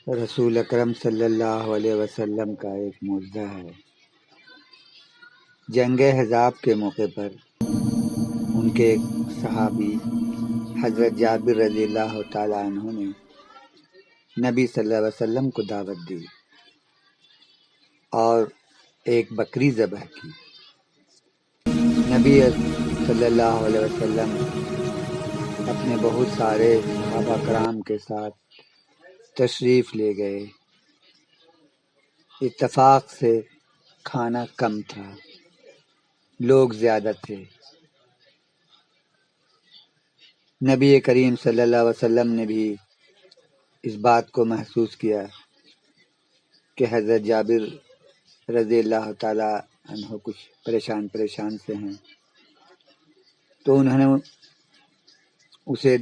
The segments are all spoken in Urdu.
رسول اکرم صلی اللہ علیہ وسلم کا ایک معجزہ ہے۔ جنگ احزاب کے موقع پر ان کے ایک صحابی حضرت جابر رضی اللہ تعالیٰ عنہ نے نبی صلی اللہ علیہ وسلم کو دعوت دی اور ایک بکری ذبح کی۔ نبی صلی اللہ علیہ وسلم اپنے بہت سارے صحابہ کرام کے ساتھ تشریف لے گئے۔ اتفاق سے کھانا کم تھا، لوگ زیادہ تھے۔ نبی کریم صلی اللہ علیہ وسلم نے بھی اس بات کو محسوس کیا کہ حضرت جابر رضی اللہ تعالی عنہ کچھ پریشان سے ہیں، تو انہوں نے اسے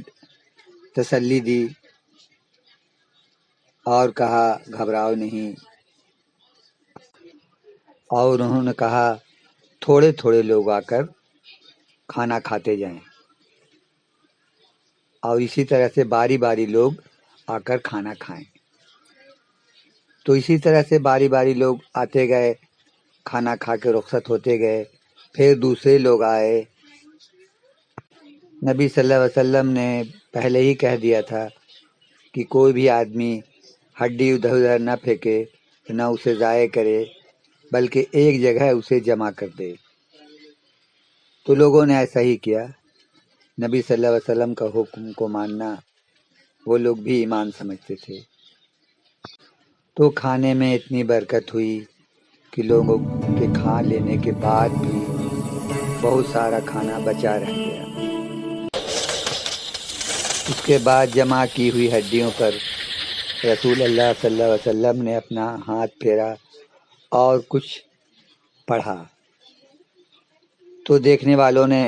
تسلی دی اور کہا گھبراؤ نہیں، اور انہوں نے کہا تھوڑے تھوڑے لوگ آ کر کھانا کھاتے جائیں، اور اسی طرح سے باری باری لوگ آ کر کھانا کھائیں۔ تو اسی طرح سے باری باری لوگ آتے گئے، کھانا کھا کے رخصت ہوتے گئے، پھر دوسرے لوگ آئے۔ نبی صلی اللہ علیہ وسلم نے پہلے ہی کہہ دیا تھا کہ کوئی بھی آدمی ہڈی ادھر ادھر نہ پھینکے، نہ اسے ضائع کرے، بلکہ ایک جگہ اسے جمع کر دے۔ تو لوگوں نے ایسا ہی کیا۔ نبی صلی اللہ علیہ وسلم کا حکم کو ماننا وہ لوگ بھی ایمان سمجھتے تھے۔ تو کھانے میں اتنی برکت ہوئی کہ لوگوں کے کھا لینے کے بعد بھی بہت سارا کھانا بچا رہ گیا۔ اس کے بعد جمع کی ہوئی ہڈیوں پر رسول اللہ صلی اللہ علیہ وسلم نے اپنا ہاتھ پھیرا اور کچھ پڑھا۔ تو دیکھنے والوں نے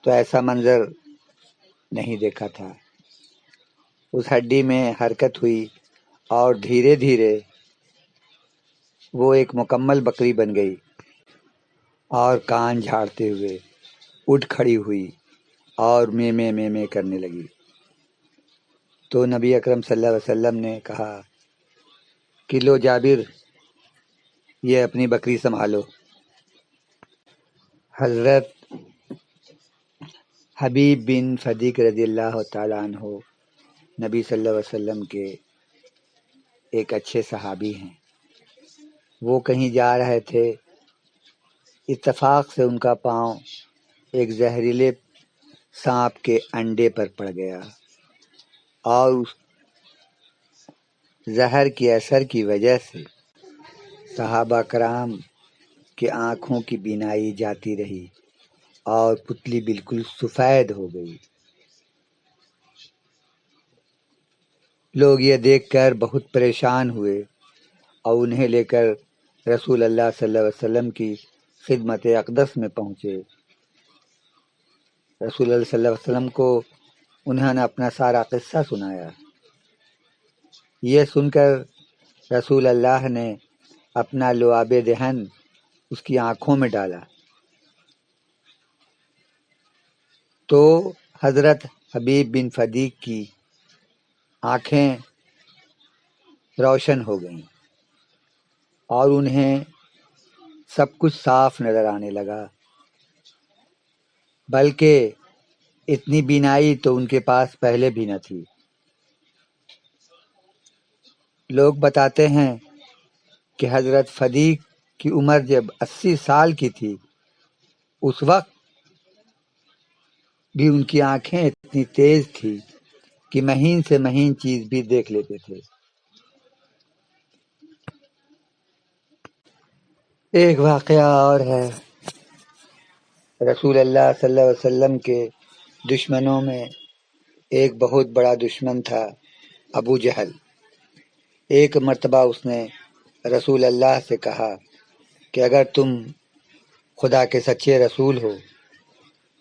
تو ایسا منظر نہیں دیکھا تھا۔ اس ہڈی میں حرکت ہوئی اور دھیرے دھیرے وہ ایک مکمل بکری بن گئی اور کان جھاڑتے ہوئے اٹھ کھڑی ہوئی اور میں کرنے لگی۔ تو نبی اکرم صلی اللہ علیہ وسلم نے کہا کہ لو جابر، یہ اپنی بکری سنبھالو۔ حضرت حبیب بن فدیق رضی اللہ تعالیٰ عنہ نبی صلی اللہ علیہ وسلم کے ایک اچھے صحابی ہیں۔ وہ کہیں جا رہے تھے، اتفاق سے ان کا پاؤں ایک زہریلے سانپ کے انڈے پر پڑ گیا، اور اس زہر کے اثر کی وجہ سے صحابہ کرام کی آنکھوں کی بینائی جاتی رہی اور پتلی بالکل سفید ہو گئی۔ لوگ یہ دیکھ کر بہت پریشان ہوئے اور انہیں لے کر رسول اللہ صلی اللہ علیہ وسلم کی خدمت اقدس میں پہنچے۔ رسول اللہ صلی اللہ علیہ وسلم کو انہوں نے اپنا سارا قصہ سنایا۔ یہ سن کر رسول اللہ نے اپنا لعاب دہن اس کی آنکھوں میں ڈالا، تو حضرت حبیب بن فدیق کی آنکھیں روشن ہو گئیں اور انہیں سب کچھ صاف نظر آنے لگا، بلکہ اتنی بینائی تو ان کے پاس پہلے بھی نہ تھی۔ لوگ بتاتے ہیں کہ حضرت فدیق کی عمر جب 80 سال کی تھی، اس وقت بھی ان کی آنکھیں اتنی تیز تھی کہ مہین سے مہین چیز بھی دیکھ لیتے تھے۔ ایک واقعہ اور ہے۔ رسول اللہ صلی اللہ علیہ وسلم کے دشمنوں میں ایک بہت بڑا دشمن تھا، ابو جہل۔ ایک مرتبہ اس نے رسول اللہ سے کہا کہ اگر تم خدا کے سچے رسول ہو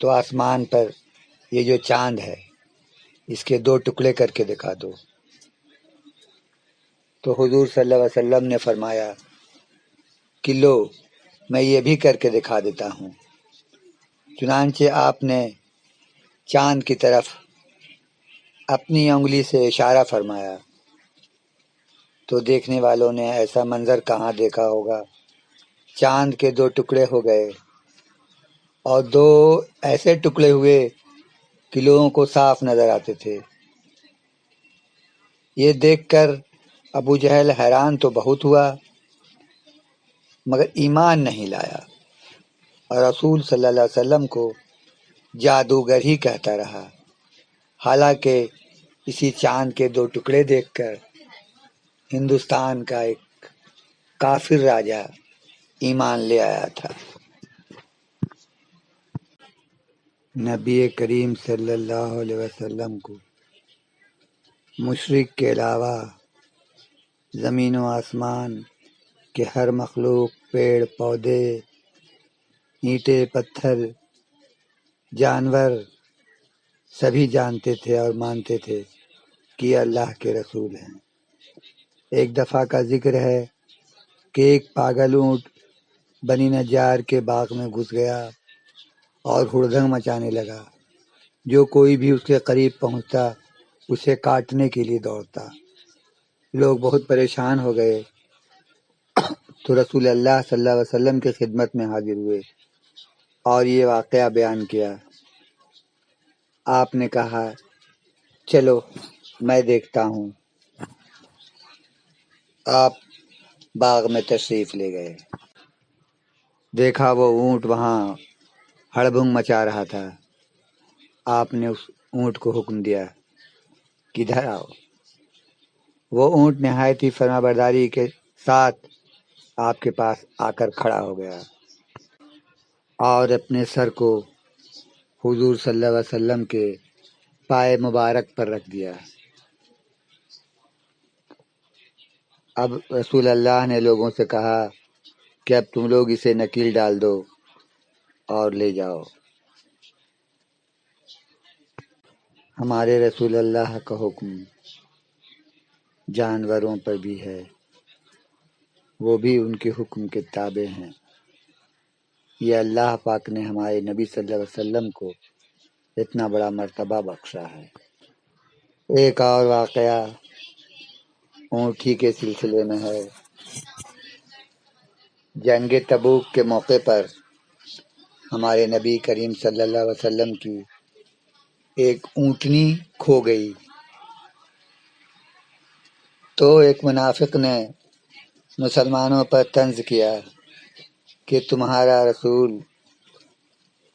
تو آسمان پر یہ جو چاند ہے اس کے 2 ٹکڑے کر کے دکھا دو۔ تو حضور صلی اللہ علیہ وسلم نے فرمایا کہ لو، میں یہ بھی کر کے دکھا دیتا ہوں۔ چنانچہ آپ نے چاند کی طرف اپنی انگلی سے اشارہ فرمایا تو دیکھنے والوں نے ایسا منظر کہاں دیکھا ہوگا، چاند کے 2 ٹکڑے ہو گئے اور 2 ایسے ٹکڑے ہوئے کہ لوگوں کو صاف نظر آتے تھے۔ یہ دیکھ کر ابو جہل حیران تو بہت ہوا مگر ایمان نہیں لایا اور رسول صلی اللہ علیہ وسلم کو جادوگر ہی کہتا رہا۔ حالانکہ اسی چاند کے 2 ٹکڑے دیکھ کر ہندوستان کا ایک کافر راجا ایمان لے آیا تھا۔ نبی کریم صلی اللہ علیہ وسلم کو مشرک کے علاوہ زمین و آسمان کے ہر مخلوق، پیڑ پودے، اینٹیں پتھر، جانور سبھی جانتے تھے اور مانتے تھے کہ یہ اللہ کے رسول ہیں۔ ایک دفعہ کا ذکر ہے کہ ایک پاگل اونٹ بنی نجار کے باغ میں گھس گیا اور ہڑدنگ مچانے لگا۔ جو کوئی بھی اس کے قریب پہنچتا اسے کاٹنے کے لیے دوڑتا۔ لوگ بہت پریشان ہو گئے تو رسول اللہ صلی اللہ علیہ وسلم کی خدمت میں حاضر ہوئے اور یہ واقعہ بیان کیا۔ آپ نے کہا چلو میں دیکھتا ہوں۔ آپ باغ میں تشریف لے گئے، دیکھا وہ اونٹ وہاں ہڑبنگ مچا رہا تھا۔ آپ نے اس اونٹ کو حکم دیا کہ ادھر آؤ۔ وہ اونٹ نہایت ہی فرما برداری کے ساتھ آپ کے پاس آ کر کھڑا ہو گیا اور اپنے سر کو حضور صلی اللہ علیہ وسلم کے پائے مبارک پر رکھ دیا۔ اب رسول اللہ نے لوگوں سے کہا کہ اب تم لوگ اسے نکیل ڈال دو اور لے جاؤ۔ ہمارے رسول اللہ کا حکم جانوروں پر بھی ہے، وہ بھی ان کے حکم کے تابع ہیں۔ یہ اللہ پاک نے ہمارے نبی صلی اللہ علیہ وسلم کو اتنا بڑا مرتبہ بخشا ہے۔ ایک اور واقعہ اونٹی کے سلسلے میں ہے۔ جنگ تبوک کے موقع پر ہمارے نبی کریم صلی اللہ علیہ وسلم کی ایک اونٹنی کھو گئی تو ایک منافق نے مسلمانوں پر طنز کیا کہ تمہارا رسول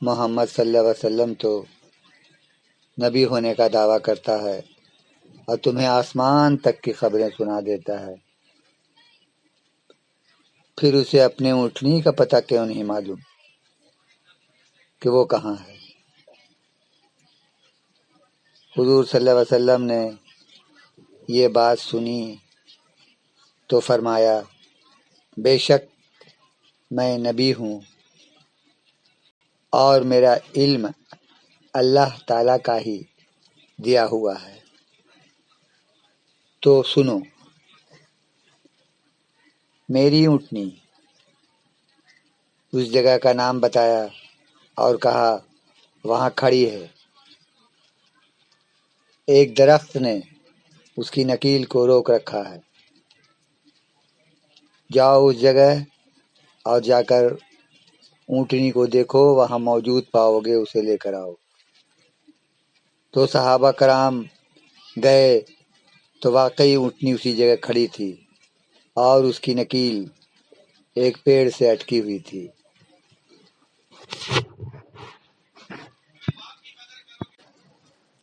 محمد صلی اللہ علیہ وسلم تو نبی ہونے کا دعویٰ کرتا ہے اور تمہیں آسمان تک کی خبریں سنا دیتا ہے، پھر اسے اپنے اونٹنی کا پتہ کیوں نہیں معلوم کہ وہ کہاں ہے؟ حضور صلی اللہ علیہ وسلم نے یہ بات سنی تو فرمایا بے شک میں نبی ہوں اور میرا علم اللہ تعالیٰ کا ہی دیا ہوا ہے، تو سنو۔ میری اونٹنی اس جگہ کا نام بتایا اور کہا وہاں کھڑی ہے۔ ایک درخت نے اس کی نکیل کو روک رکھا ہے، جاؤ اس جگہ اور جا کر اونٹنی کو دیکھو، وہاں موجود پاؤ گے، اسے لے کر آؤ۔ تو صحابہ کرام گئے تو واقعی اونٹنی اسی جگہ کھڑی تھی اور اس کی نکیل ایک پیڑ سے اٹکی ہوئی تھی۔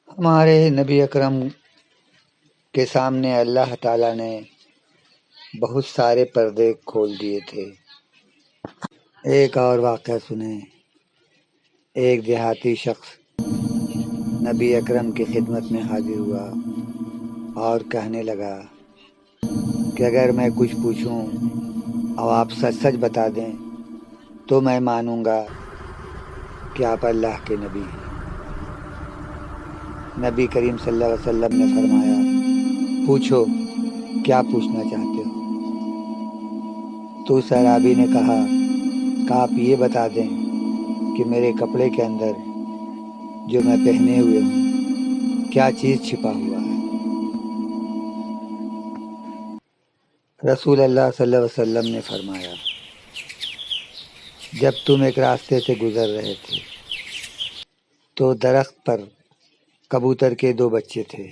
ہمارے نبی اکرم کے سامنے اللہ تعالیٰ نے بہت سارے پردے کھول دیے تھے۔ ایک اور واقعہ سنیں۔ ایک دیہاتی شخص نبی اکرم کی خدمت میں حاضر ہوا اور کہنے لگا کہ اگر میں کچھ پوچھوں اور آپ سچ سچ بتا دیں تو میں مانوں گا کہ آپ اللہ کے نبی ہیں۔ نبی کریم صلی اللہ علیہ وسلم نے فرمایا پوچھو کیا پوچھنا چاہتے ہو؟ تو اس اعرابی نے کہا کہ آپ یہ بتا دیں کہ میرے کپڑے کے اندر جو میں پہنے ہوئے ہوں کیا چیز چھپا ہوا ہے؟ رسول اللہ صلی اللہ علیہ وسلم نے فرمایا، جب تم ایک راستے سے گزر رہے تھے تو درخت پر کبوتر کے 2 بچے تھے،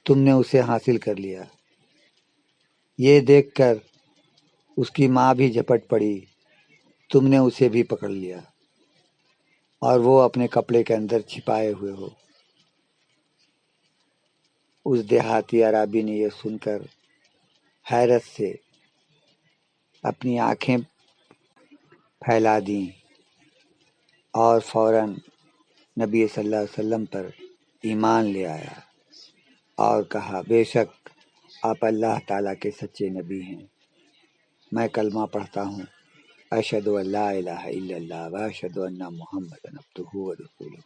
تم نے اسے حاصل کر لیا۔ یہ دیکھ کر اس کی ماں بھی جھپٹ پڑی، تم نے اسے بھی پکڑ لیا اور وہ اپنے کپڑے کے اندر چھپائے ہوئے ہو۔ اس دیہاتی عرابی نے یہ سن کر حیرت سے اپنی آنکھیں پھیلا دیں اور فوراً نبی صلی اللہ علیہ وسلم پر ایمان لے آیا اور کہا، بے شک آپ اللہ تعالیٰ کے سچے نبی ہیں، میں کلمہ پڑھتا ہوں، اشہد ان لا الہ الا اللہ و اشہد ان محمد عبدہ و رسولہ۔